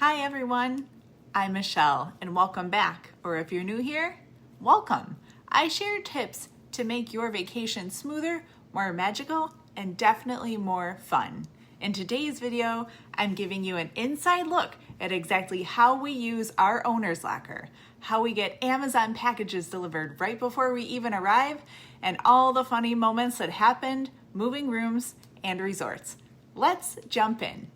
Hi everyone, I'm Michelle and welcome back, or if you're new here, welcome. I share tips to make your vacation smoother, more magical, and definitely more fun. In today's video, I'm giving you an inside look at exactly how we use our owner's locker, how we get Amazon packages delivered right before we even arrive, and all the funny moments that happened moving rooms and resorts. Let's jump in.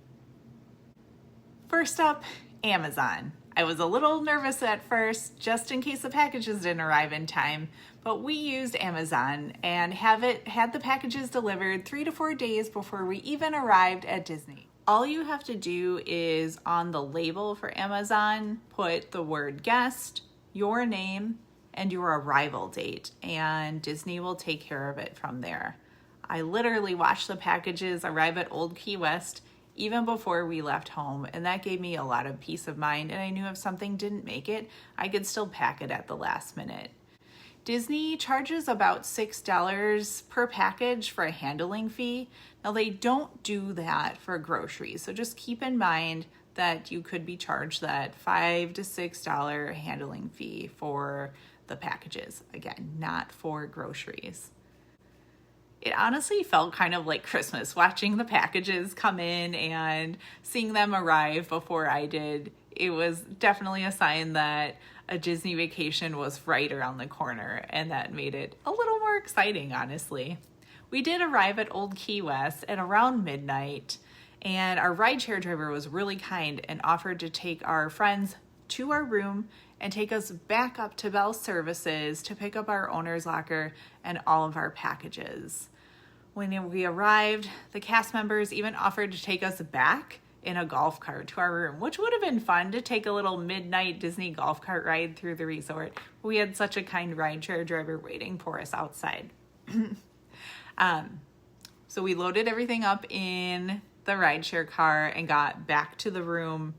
First up, Amazon. I was a little nervous at first, just in case the packages didn't arrive in time, but we used Amazon and had the packages delivered 3 to 4 days before we even arrived at Disney. All you have to do is on the label for Amazon, put the word guest, your name, and your arrival date, and Disney will take care of it from there. I literally watched the packages arrive at Old Key West even before we left home, and that gave me a lot of peace of mind, and I knew if something didn't make it, I could still pack it at the last minute. Disney charges about $6 per package for a handling fee. Now they don't do that for groceries, so just keep in mind that you could be charged that $5 to $6 handling fee for the packages. Again, not for groceries. It honestly felt kind of like Christmas, watching the packages come in and seeing them arrive before I did. It was definitely a sign that a Disney vacation was right around the corner, and that made it a little more exciting, honestly. We did arrive at Old Key West at around midnight, and our rideshare driver was really kind and offered to take our friends to our room and take us back up to Bell Services to pick up our owner's locker and all of our packages. When we arrived, the cast members even offered to take us back in a golf cart to our room, which would have been fun to take a little midnight Disney golf cart ride through the resort. We had such a kind rideshare driver waiting for us outside. So we loaded everything up in the rideshare car and got back to the room,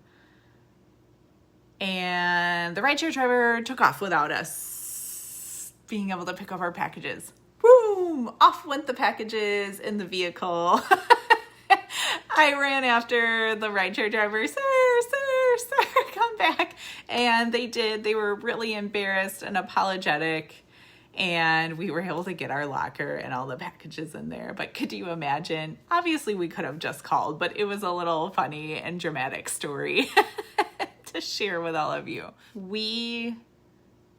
and the rideshare driver took off without us being able to pick up our packages. Boom! Off went the packages in the vehicle. I ran after the rideshare driver, sir, come back. And they did. They were really embarrassed and apologetic, and we were able to get our locker and all the packages in there. But could you imagine? Obviously, we could have just called, but it was a little funny and dramatic story to share with all of you. We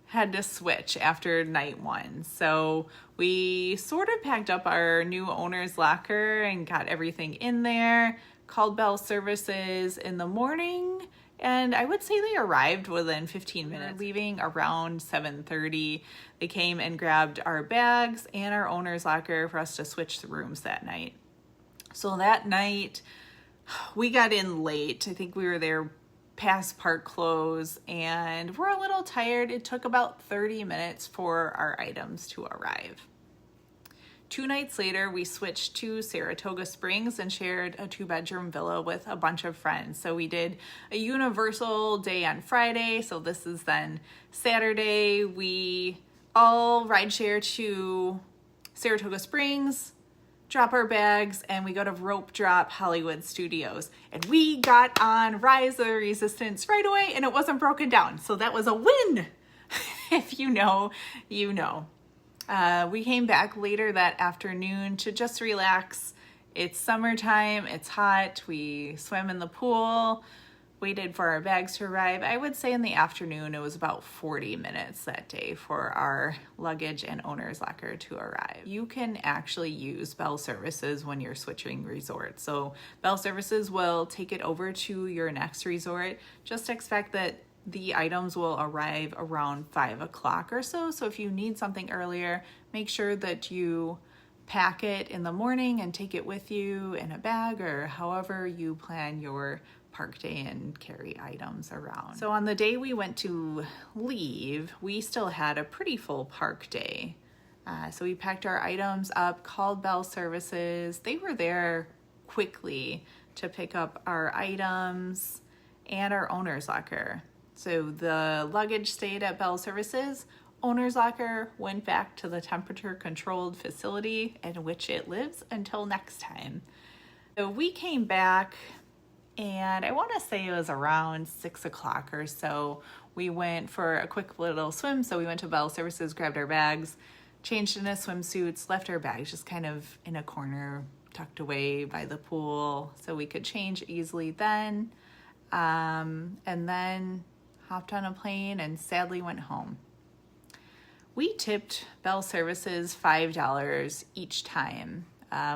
had to switch after night one. So we sort of packed up our new owner's locker and got everything in there, called Bell Services in the morning, and I would say they arrived within 15 minutes, leaving around 7:30. They came and grabbed our bags and our owner's locker for us to switch the rooms that night. So that night, we got in late. I think we were there past park close, and we're a little tired. It took about 30 minutes for our items to arrive. 2 nights later, we switched to Saratoga Springs and shared a 2-bedroom villa with a bunch of friends. So we did a Universal day on Friday. So this is then Saturday. We all rideshare to Saratoga Springs, drop our bags, and we go to Rope Drop Hollywood Studios. And we got on Rise of the Resistance right away, and it wasn't broken down. So that was a win. If you know, you know. We came back later that afternoon to just relax. It's summertime, it's hot. We swam in the pool, waited for our bags to arrive. I would say in the afternoon, it was about 40 minutes that day for our luggage and owner's locker to arrive. You can actually use Bell Services when you're switching resorts. So Bell Services will take it over to your next resort. Just expect that the items will arrive around 5 o'clock or so. So if you need something earlier, make sure that you pack it in the morning and take it with you in a bag, or however you plan your park day and carry items around. So on the day we went to leave, we still had a pretty full park day. So we packed our items up, called Bell Services. They were there quickly to pick up our items and our owner's locker. So the luggage stayed at Bell Services. Owner's locker went back to the temperature controlled facility in which it lives until next time. So we came back and I want to say it was around 6 o'clock or so. We went for a quick little swim. So we went to Bell Services, grabbed our bags, changed into swimsuits, left our bags just kind of in a corner tucked away by the pool so we could change easily then. And then hopped on a plane and sadly went home. We tipped Bell Services $5 each time.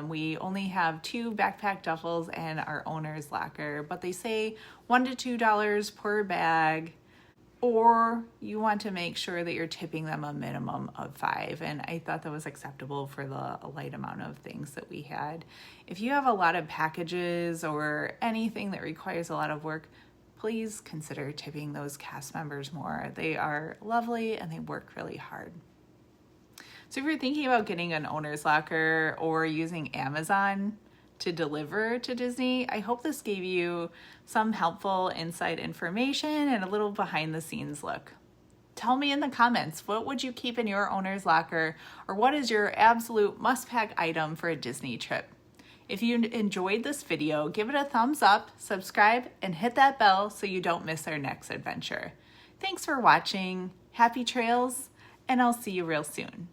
We only have 2 backpack duffels and our owner's locker, but they say $1 to $2 per bag, or you want to make sure that you're tipping them a minimum of $5. And I thought that was acceptable for the light amount of things that we had. If you have a lot of packages or anything that requires a lot of work, please consider tipping those cast members more. They are lovely and they work really hard. So if you're thinking about getting an owner's locker or using Amazon to deliver to Disney, I hope this gave you some helpful inside information and a little behind the scenes look. Tell me in the comments, what would you keep in your owner's locker, or what is your absolute must-pack item for a Disney trip? If you enjoyed this video, give it a thumbs up, subscribe, and hit that bell so you don't miss our next adventure. Thanks for watching, happy trails, and I'll see you real soon.